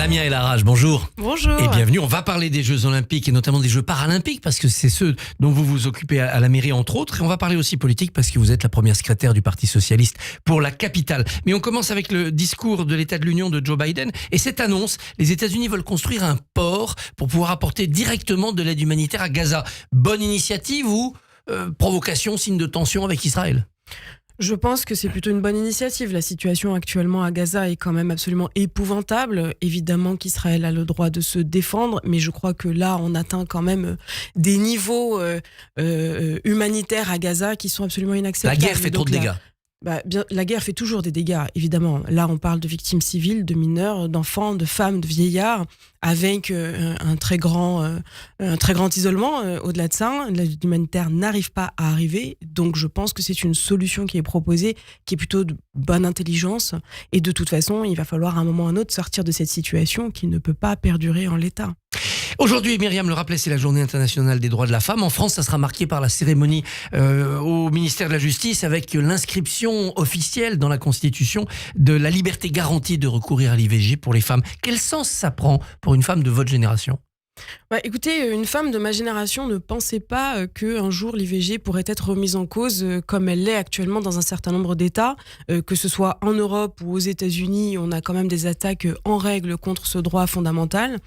Lamia El Harraj, bonjour. Bonjour. Et bienvenue. On va parler des Jeux Olympiques et notamment des Jeux Paralympiques parce que c'est ceux dont vous vous occupez à la mairie entre autres. Et on va parler aussi politique parce que vous êtes la première secrétaire du Parti Socialiste pour la capitale. Mais on commence avec le discours de l'État de l'Union de Joe Biden et cette annonce. Les États-Unis veulent construire un port pour pouvoir apporter directement de l'aide humanitaire à Gaza. Bonne initiative ou provocation, signe de tension avec Israël ? Je pense que c'est plutôt une bonne initiative. La situation actuellement à Gaza est quand même absolument épouvantable. Évidemment qu'Israël a le droit de se défendre, mais je crois que là, on atteint quand même des niveaux humanitaires à Gaza qui sont absolument inacceptables. La guerre fait trop de dégâts. La guerre fait toujours des dégâts, évidemment. Là, on parle de victimes civiles, de mineurs, d'enfants, de femmes, de vieillards, avec un très grand isolement. Au-delà de ça, l'aide humanitaire n'arrive pas à arriver. Donc, je pense que c'est une solution qui est proposée, qui est plutôt de bonne intelligence. Et de toute façon, il va falloir à un moment ou à un autre sortir de cette situation qui ne peut pas perdurer en l'état. Aujourd'hui, Myriam le rappelait, c'est la journée internationale des droits de la femme. En France, ça sera marqué par la cérémonie au ministère de la Justice avec l'inscription officielle dans la Constitution de la liberté garantie de recourir à l'IVG pour les femmes. Quel sens ça prend pour une femme de votre génération ? Écoutez, une femme de ma génération ne pensait pas qu'un jour l'IVG pourrait être remise en cause comme elle l'est actuellement dans un certain nombre d'États, que ce soit en Europe ou aux États-Unis, on a quand même des attaques en règle contre ce droit fondamental.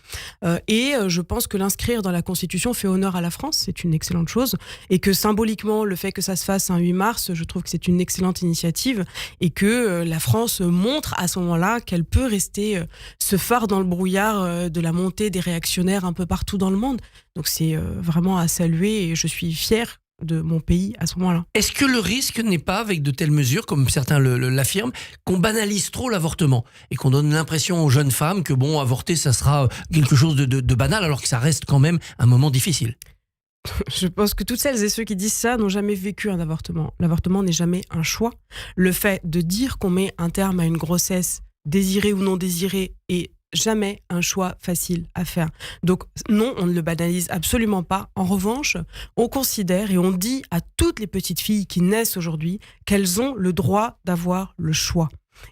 Et je pense que l'inscrire dans la Constitution fait honneur à la France, c'est une excellente chose, et que symboliquement, le fait que ça se fasse un 8 mars, je trouve que c'est une excellente initiative, et que la France montre à ce moment-là qu'elle peut rester ce phare dans le brouillard de la montée des réactionnaires un peu partout dans le monde. Donc c'est vraiment à saluer et je suis fière de mon pays à ce moment-là. Est-ce que le risque n'est pas, avec de telles mesures, comme certains l'affirment, qu'on banalise trop l'avortement et qu'on donne l'impression aux jeunes femmes que avorter, ça sera quelque chose de banal alors que ça reste quand même un moment difficile ? Je pense que toutes celles et ceux qui disent ça n'ont jamais vécu un avortement. L'avortement n'est jamais un choix. Le fait de dire qu'on met un terme à une grossesse, désirée ou non désirée, est jamais un choix facile à faire. Donc non, on ne le banalise absolument pas. En revanche, on considère et on dit à toutes les petites filles qui naissent aujourd'hui qu'elles ont le droit d'avoir le choix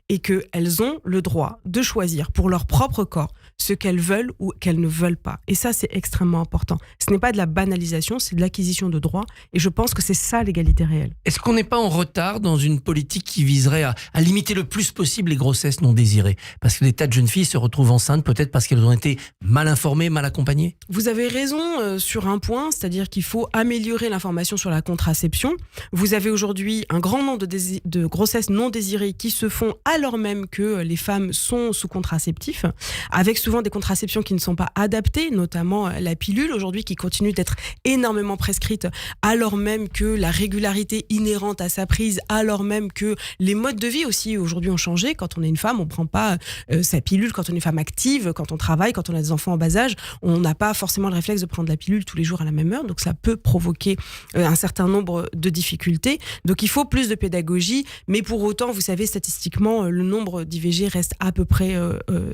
et qu'elles ont le droit de choisir pour leur propre corps ce qu'elles veulent ou qu'elles ne veulent pas. Et ça, c'est extrêmement important. Ce n'est pas de la banalisation, c'est de l'acquisition de droits. Et je pense que c'est ça l'égalité réelle. Est-ce qu'on n'est pas en retard dans une politique qui viserait à limiter le plus possible les grossesses non désirées ? Parce que des tas de jeunes filles se retrouvent enceintes, peut-être parce qu'elles ont été mal informées, mal accompagnées ? Vous avez raison sur un point, c'est-à-dire qu'il faut améliorer l'information sur la contraception. Vous avez aujourd'hui un grand nombre de grossesses non désirées qui se font alors même que les femmes sont sous contraceptifs, avec souvent des contraceptions qui ne sont pas adaptées, notamment la pilule aujourd'hui qui continue d'être énormément prescrite, alors même que la régularité inhérente à sa prise, alors même que les modes de vie aussi aujourd'hui ont changé. Quand on est une femme, on ne prend pas sa pilule. Quand on est une femme active, quand on travaille, quand on a des enfants en bas âge, on n'a pas forcément le réflexe de prendre la pilule tous les jours à la même heure. Donc ça peut provoquer un certain nombre de difficultés. Donc il faut plus de pédagogie, mais pour autant, vous savez, statistiquement, le nombre d'IVG reste à peu près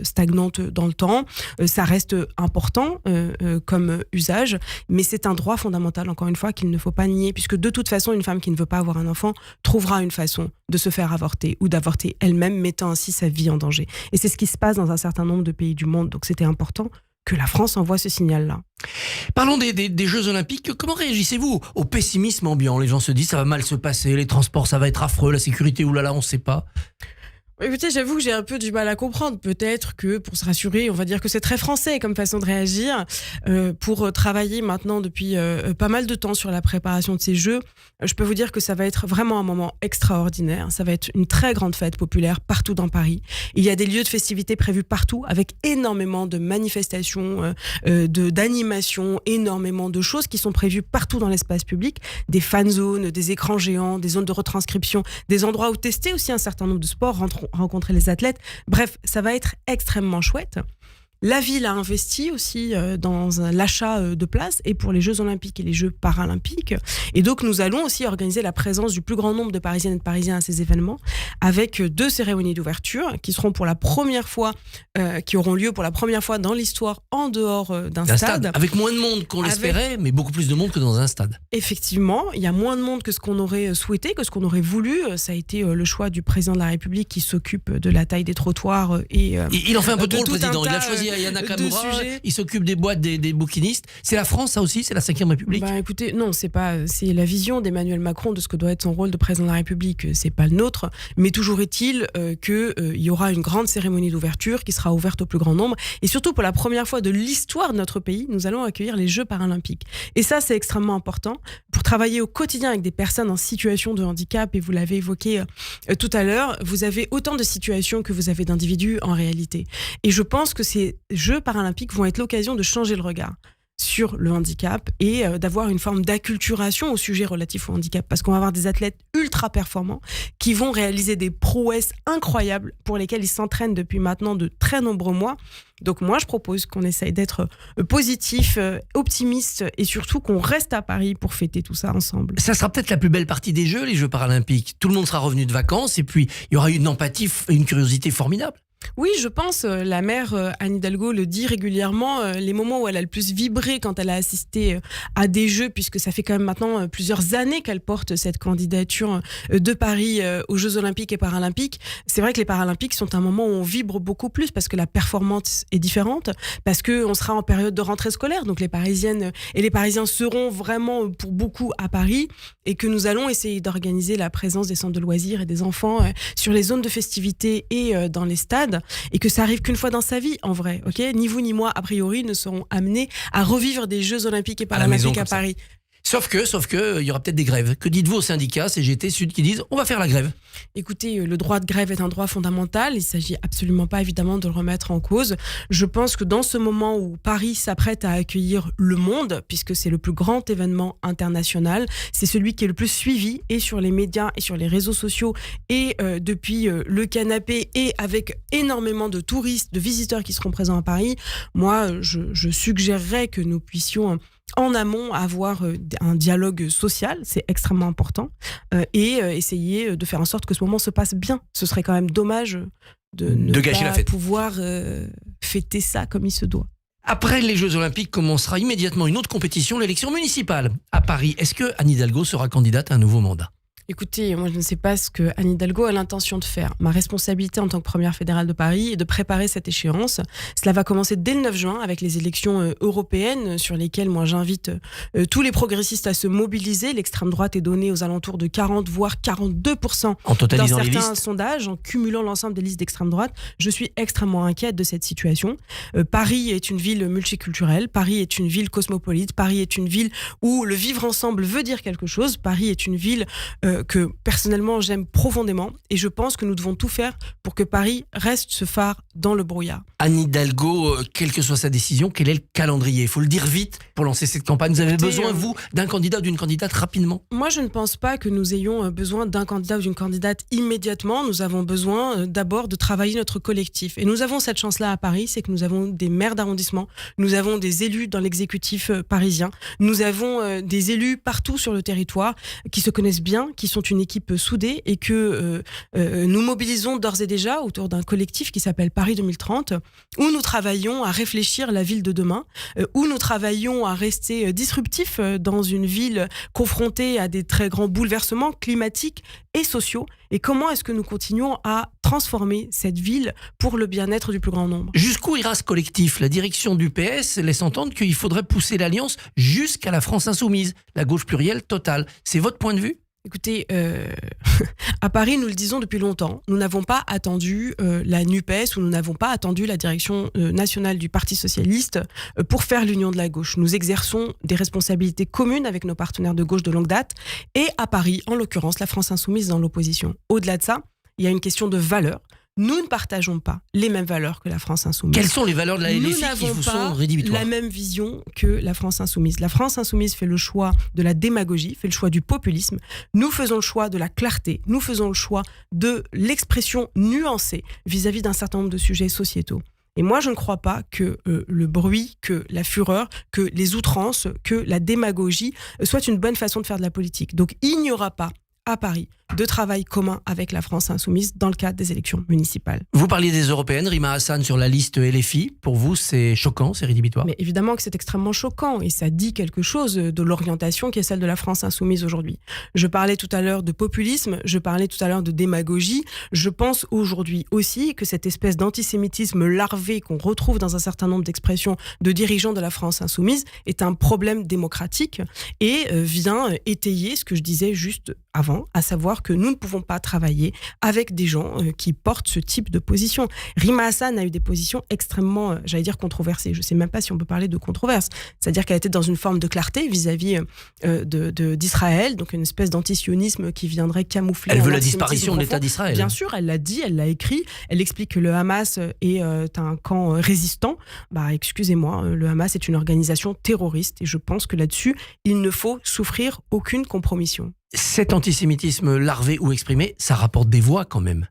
stagnante dans le temps. Ça reste important comme usage, mais c'est un droit fondamental, encore une fois, qu'il ne faut pas nier, puisque de toute façon, une femme qui ne veut pas avoir un enfant trouvera une façon de se faire avorter ou d'avorter elle-même, mettant ainsi sa vie en danger. Et c'est ce qui se passe dans un certain nombre de pays du monde, donc c'était important que la France envoie ce signal-là. Parlons des Jeux Olympiques. Comment réagissez-vous au pessimisme ambiant ? Les gens se disent ça va mal se passer, les transports ça va être affreux, la sécurité oulala, on ne sait pas. Écoutez, j'avoue que j'ai un peu du mal à comprendre. Peut-être que pour se rassurer, on va dire que c'est très français comme façon de réagir. Pour travailler maintenant depuis pas mal de temps sur la préparation de ces Jeux, je peux vous dire que ça va être vraiment un moment extraordinaire. Ça va être une très grande fête populaire partout dans Paris. Il y a des lieux de festivités prévus partout avec énormément de manifestations, d'animations, énormément de choses qui sont prévues partout dans l'espace public. Des fan zones, des écrans géants, des zones de retranscription, des endroits où tester aussi un certain nombre de sports, rencontrer les athlètes. Bref, ça va être extrêmement chouette. La ville a investi aussi dans l'achat de places et pour les Jeux Olympiques et les Jeux Paralympiques. Et donc, nous allons aussi organiser la présence du plus grand nombre de Parisiennes et de Parisiens à ces événements avec 2 cérémonies d'ouverture qui seront pour la première fois, qui auront lieu pour la première fois dans l'histoire en dehors d'un stade. Avec moins de monde qu'on l'espérait, mais beaucoup plus de monde que dans un stade. Effectivement, il y a moins de monde que ce qu'on aurait souhaité, que ce qu'on aurait voulu. Ça a été le choix du président de la République qui s'occupe de la taille des trottoirs. Et il en fait un peu trop, le président. Il a choisi dit Aya de Nakamura, sujets. il s'occupe des boîtes des bouquinistes. C'est la France, ça aussi, c'est la 5e République. Bah écoutez, non, c'est la vision d'Emmanuel Macron de ce que doit être son rôle de président de la République. C'est pas le nôtre, mais toujours est-il qu'il y aura une grande cérémonie d'ouverture qui sera ouverte au plus grand nombre. Et surtout, pour la première fois de l'histoire de notre pays, nous allons accueillir les Jeux paralympiques. Et ça, c'est extrêmement important pour travailler au quotidien avec des personnes en situation de handicap. Et vous l'avez évoqué tout à l'heure, vous avez autant de situations que vous avez d'individus en réalité. Et je pense que ces Jeux paralympiques vont être l'occasion de changer le regard sur le handicap et d'avoir une forme d'acculturation au sujet relatif au handicap, parce qu'on va avoir des athlètes ultra performants qui vont réaliser des prouesses incroyables pour lesquelles ils s'entraînent depuis maintenant de très nombreux mois. Donc moi je propose qu'on essaye d'être positif, optimiste et surtout qu'on reste à Paris pour fêter tout ça ensemble. Ça sera peut-être la plus belle partie des Jeux, les Jeux paralympiques. Tout le monde sera revenu de vacances et puis il y aura une empathie, une curiosité formidable. Oui, je pense, la maire Anne Hidalgo le dit régulièrement, les moments où elle a le plus vibré quand elle a assisté à des Jeux, puisque ça fait quand même maintenant plusieurs années qu'elle porte cette candidature de Paris aux Jeux Olympiques et Paralympiques. C'est vrai que les Paralympiques sont un moment où on vibre beaucoup plus parce que la performance est différente, parce qu'on sera en période de rentrée scolaire, donc les Parisiennes et les Parisiens seront vraiment pour beaucoup à Paris et que nous allons essayer d'organiser la présence des centres de loisirs et des enfants sur les zones de festivités et dans les stades. Et que ça arrive qu'une fois dans sa vie, en vrai, ok ? Ni vous ni moi, a priori, ne serons amenés à revivre des Jeux Olympiques et Paralympiques à Paris. Sauf que, il y aura peut-être des grèves. Que dites-vous aux syndicats, CGT, Sud, qui disent on va faire la grève? Écoutez, le droit de grève est un droit fondamental. Il ne s'agit absolument pas, évidemment, de le remettre en cause. Je pense que dans ce moment où Paris s'apprête à accueillir le monde, puisque c'est le plus grand événement international, c'est celui qui est le plus suivi, et sur les médias, et sur les réseaux sociaux, et depuis le canapé, et avec énormément de touristes, de visiteurs qui seront présents à Paris, moi, je suggérerais que nous puissions en amont avoir un dialogue social, c'est extrêmement important, et essayer de faire en sorte que ce moment se passe bien. Ce serait quand même dommage de ne gâcher pas la fête. pouvoir fêter ça comme il se doit. Après les Jeux Olympiques commencera immédiatement une autre compétition, l'élection municipale à Paris. Est-ce que Anne Hidalgo sera candidate à un nouveau mandat? Écoutez, moi je ne sais pas ce que Anne Hidalgo a l'intention de faire. Ma responsabilité en tant que première fédérale de Paris est de préparer cette échéance. Cela va commencer dès le 9 juin avec les élections européennes sur lesquelles moi j'invite tous les progressistes à se mobiliser. L'extrême droite est donnée aux alentours de 40 voire 42% en totalisant dans les certains listes sondages, en cumulant l'ensemble des listes d'extrême droite. Je suis extrêmement inquiète de cette situation. Paris est une ville multiculturelle, Paris est une ville cosmopolite, Paris est une ville où le vivre ensemble veut dire quelque chose, Paris est une ville que personnellement j'aime profondément et je pense que nous devons tout faire pour que Paris reste ce phare dans le brouillard. Anne Hidalgo, quelle que soit sa décision, quel est le calendrier? Il faut le dire vite pour lancer cette campagne. Vous avez besoin, vous, d'un candidat ou d'une candidate rapidement? Moi, je ne pense pas que nous ayons besoin d'un candidat ou d'une candidate immédiatement. Nous avons besoin d'abord de travailler notre collectif. Et nous avons cette chance-là à Paris, c'est que nous avons des maires d'arrondissement, nous avons des élus dans l'exécutif parisien, nous avons des élus partout sur le territoire qui se connaissent bien, qui sont une équipe soudée et que nous mobilisons d'ores et déjà autour d'un collectif qui s'appelle Paris 2030, où nous travaillons à réfléchir la ville de demain, où nous travaillons à rester disruptifs dans une ville confrontée à des très grands bouleversements climatiques et sociaux. Et comment est-ce que nous continuons à transformer cette ville pour le bien-être du plus grand nombre? Jusqu'où ira ce collectif? La direction du PS laisse entendre qu'il faudrait pousser l'Alliance jusqu'à la France insoumise, la gauche plurielle totale. C'est votre point de vue? Écoutez, à Paris, nous le disons depuis longtemps, nous n'avons pas attendu la NUPES ou nous n'avons pas attendu la direction nationale du Parti socialiste pour faire l'union de la gauche. Nous exerçons des responsabilités communes avec nos partenaires de gauche de longue date et à Paris, en l'occurrence, la France insoumise dans l'opposition. Au-delà de ça, il y a une question de valeur. Nous ne partageons pas les mêmes valeurs que la France insoumise. Quelles sont les valeurs de la LFI qui vous sont rédhibitoires? Nous n'avons pas la même vision que la France insoumise. La France insoumise fait le choix de la démagogie, fait le choix du populisme. Nous faisons le choix de la clarté. Nous faisons le choix de l'expression nuancée vis-à-vis d'un certain nombre de sujets sociétaux. Et moi, je ne crois pas que le bruit, que la fureur, que les outrances, que la démagogie soit une bonne façon de faire de la politique. Donc, il n'y aura pas à Paris de travail commun avec la France insoumise dans le cadre des élections municipales. Vous parliez des européennes, Rima Hassan sur la liste LFI. Pour vous, c'est choquant, c'est rédhibitoire? Mais évidemment que c'est extrêmement choquant et ça dit quelque chose de l'orientation qui est celle de la France insoumise aujourd'hui. Je parlais tout à l'heure de populisme, je parlais tout à l'heure de démagogie. Je pense aujourd'hui aussi que cette espèce d'antisémitisme larvé qu'on retrouve dans un certain nombre d'expressions de dirigeants de la France insoumise est un problème démocratique et vient étayer ce que je disais juste avant, à savoir que nous ne pouvons pas travailler avec des gens qui portent ce type de position. Rima Hassan a eu des positions extrêmement, j'allais dire, controversées. Je ne sais même pas si on peut parler de controverse. C'est-à-dire qu'elle était dans une forme de clarté vis-à-vis d'Israël, donc une espèce d'antisionisme qui viendrait camoufler... Elle veut la disparition de l'État d'Israël. Bien sûr, elle l'a dit, elle l'a écrit. Elle explique que le Hamas est un camp résistant. Excusez-moi, le Hamas est une organisation terroriste et je pense que là-dessus, il ne faut souffrir aucune compromission. Cet antisémitisme larvé ou exprimé, ça rapporte des voix quand même.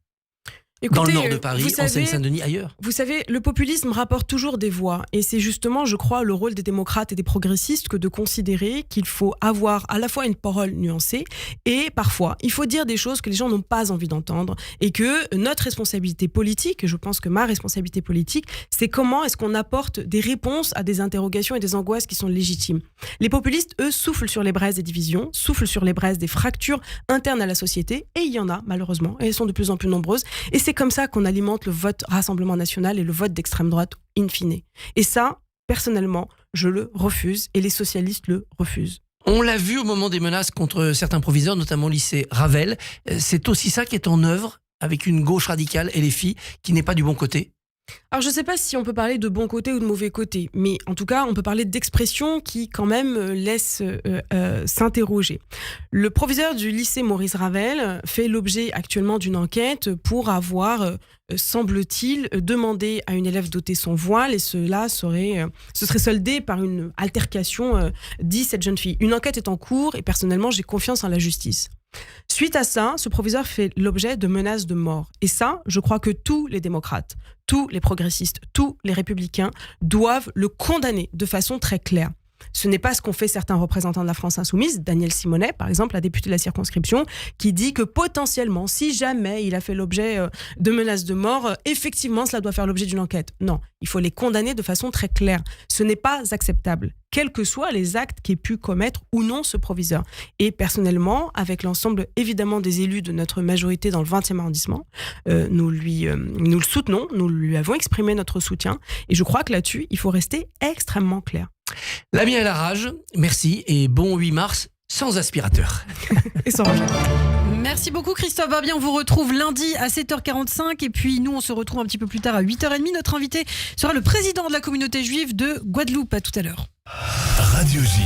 Écoutez, dans le nord de Paris, en Seine-Saint-Denis, ailleurs. Vous savez, le populisme rapporte toujours des voix. Et c'est justement, je crois, le rôle des démocrates et des progressistes que de considérer qu'il faut avoir à la fois une parole nuancée et parfois, il faut dire des choses que les gens n'ont pas envie d'entendre et que notre responsabilité politique, je pense que ma responsabilité politique, c'est comment est-ce qu'on apporte des réponses à des interrogations et des angoisses qui sont légitimes. Les populistes, eux, soufflent sur les braises des divisions, soufflent sur les braises des fractures internes à la société et il y en a, malheureusement, et elles sont de plus en plus nombreuses. Et c'est comme ça qu'on alimente le vote Rassemblement National et le vote d'extrême droite in fine. Et ça, personnellement, je le refuse et les socialistes le refusent. On l'a vu au moment des menaces contre certains proviseurs, notamment au lycée Ravel. C'est aussi ça qui est en œuvre avec une gauche radicale LFI qui n'est pas du bon côté. Alors je ne sais pas si on peut parler de bon côté ou de mauvais côté, mais en tout cas on peut parler d'expressions qui quand même laissent s'interroger. Le proviseur du lycée Maurice Ravel fait l'objet actuellement d'une enquête pour avoir, semble-t-il, demandé à une élève d'ôter son voile et ce serait soldé par une altercation, dit cette jeune fille. Une enquête est en cours et personnellement j'ai confiance en la justice. Suite à ça, ce proviseur fait l'objet de menaces de mort. Et ça, je crois que tous les démocrates, tous les progressistes, tous les républicains doivent le condamner de façon très claire. Ce n'est pas ce qu'ont fait certains représentants de la France insoumise, Daniel Simonet, par exemple, la députée de la circonscription, qui dit que potentiellement, si jamais il a fait l'objet de menaces de mort, effectivement, cela doit faire l'objet d'une enquête. Non, il faut les condamner de façon très claire. Ce n'est pas acceptable, quels que soient les actes qu'ait pu commettre ou non ce proviseur. Et personnellement, avec l'ensemble évidemment des élus de notre majorité dans le 20e arrondissement, nous le soutenons, nous lui avons exprimé notre soutien. Et je crois que là-dessus, il faut rester extrêmement clair. La mienne et la rage, merci et bon 8 mars sans aspirateur. Et sans rage. Merci beaucoup Christophe Barbier, on vous retrouve lundi à 7h45 et puis nous on se retrouve un petit peu plus tard à 8h30. Notre invité sera le président de la communauté juive de Guadeloupe. À tout à l'heure. Radio J.